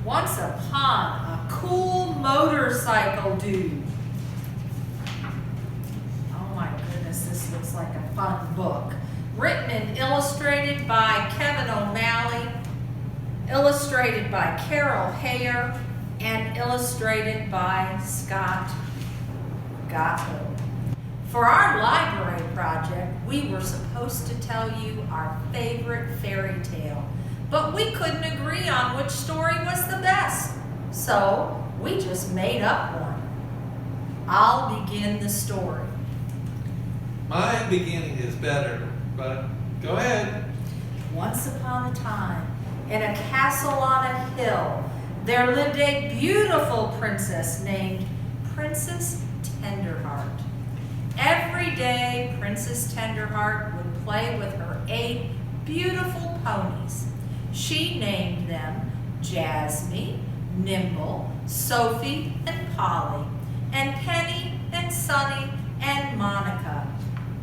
Once upon a cool motorcycle dude. Oh my goodness, this looks like a fun book. Written and illustrated by Kevin O'Malley, illustrated by Carol Hare, and illustrated by Scott Gatto. For our library project, we were supposed to tell you our favorite fairy tale, but we couldn't agree on which story was the best, so we just made up one. I'll begin the story. My beginning is better, but go ahead. Once upon a time, in a castle on a hill, there lived a beautiful princess named Princess Tenderheart. Every day, Princess Tenderheart would play with her 8 beautiful ponies. She named them Jasmine, Nimble, Sophie, and Polly, and Penny, and Sunny, and Monica.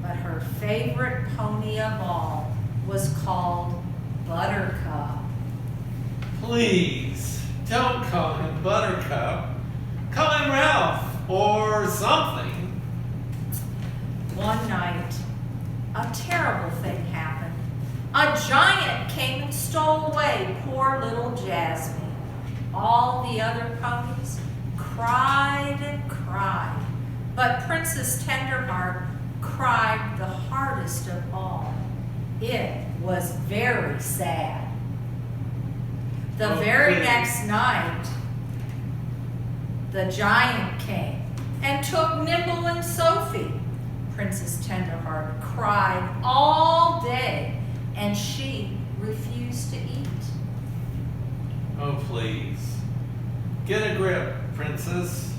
But her favorite pony of all was called Buttercup. Please, don't call him Buttercup. Call him Ralph or something. One night, a terrible thing happened. A giant came and stole away poor little Jasmine. All the other ponies cried and cried, but Princess Tenderheart cried the hardest of all. It was very sad. The very next night, the giant came and took Nimble and Sophie. Princess Tenderheart cried all day, and she refused to eat. Oh, please. Get a grip, Princess.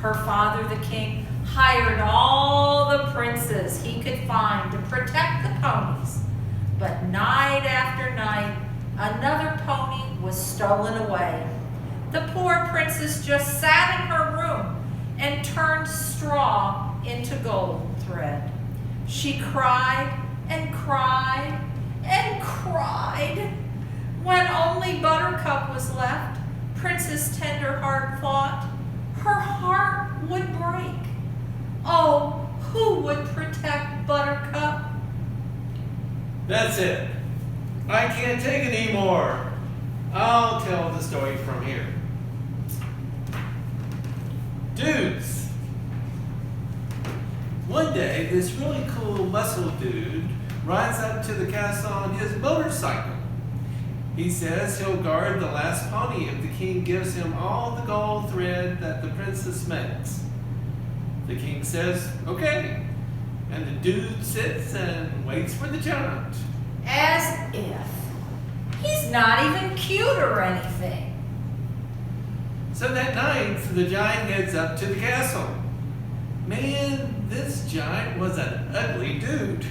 Her father, the king, hired all the princes he could find to protect the ponies. But night after night, another pony was stolen away. The poor princess just sat in her room and turned straw into golden thread. She cried and cried and cried. When only Buttercup was left, Princess Tenderheart thought her heart would break. Oh, who would protect Buttercup? That's it. I can't take it anymore. I'll tell the story from here. Dudes. One day, this really cool muscle dude rides up to the castle on his motorcycle. He says he'll guard the last pony if the king gives him all the gold thread that the princess makes. The king says, okay, and the dude sits and waits for the giant. As if. He's not even cute or anything. So that night, the giant heads up to the castle. Man, this giant was an ugly dude.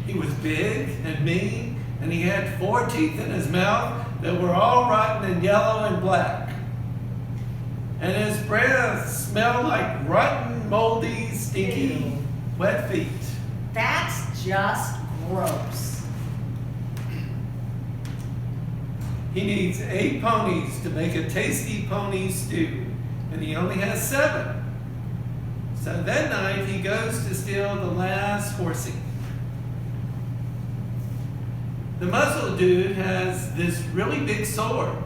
He was big and mean, and he had 4 teeth in his mouth that were all rotten and yellow and black. And his breath smelled like rotten, moldy, stinky, wet feet. That's just gross. He needs 8 ponies to make a tasty pony stew, and he only has 7. So that night he goes to steal the last horsey. The muscle dude has this really big sword.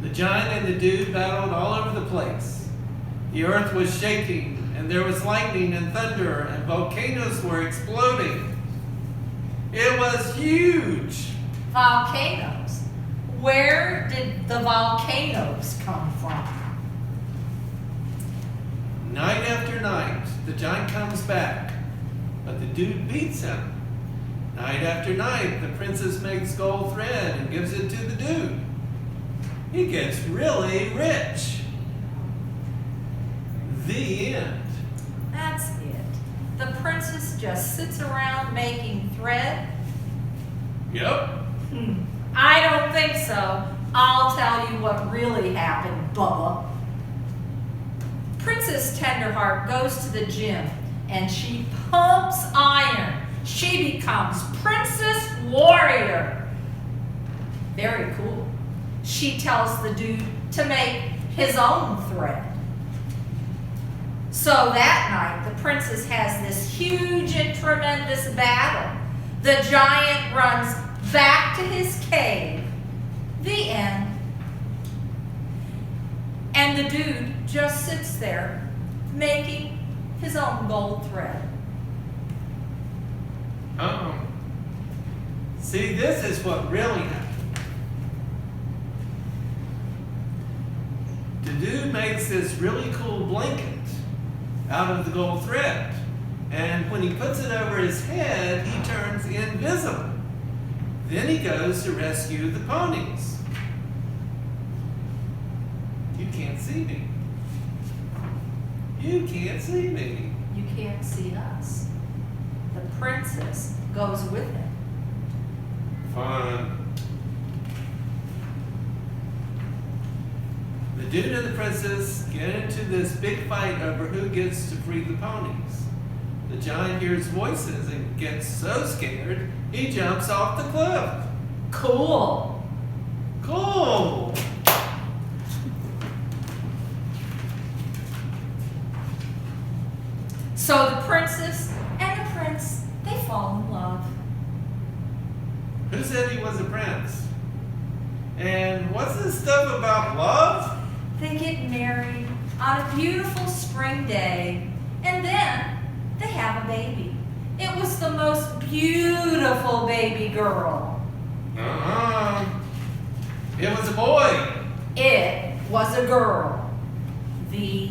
The giant and the dude battled all over the place. The earth was shaking, and there was lightning and thunder, and volcanoes were exploding. It was huge. Volcanoes. Where did the volcanoes come from? Night after night, the giant comes back, but the dude beats him. Night after night, the princess makes gold thread and gives it to the dude. He gets really rich. The end. That's it. The princess just sits around making thread. Yep. I don't think so. I'll tell you what really happened, Bubba. Princess Tenderheart goes to the gym and she pumps iron. She becomes Princess Warrior. Very cool. she tells the dude to make his own thread. So that night, the princess has this huge and tremendous battle. The giant runs back to his cave. The end. And the dude just sits there making his own gold thread. See, this is what really happened. The dude makes this really cool blanket out of the gold thread. And when he puts it over his head, he turns invisible. Then he goes to rescue the ponies. You can't see me. You can't see me. You can't see us. The princess goes with him. Fun. The dude and the princess get into this big fight over who gets to free the ponies. The giant hears voices and gets so scared, he jumps off the cliff. Cool. Cool! So the princess and the prince, they fall in love. Who said he was a prince? And what's this stuff about love? They get married on a beautiful spring day, and then they have a baby. It was the most beautiful baby girl. It was a boy. It was a girl. The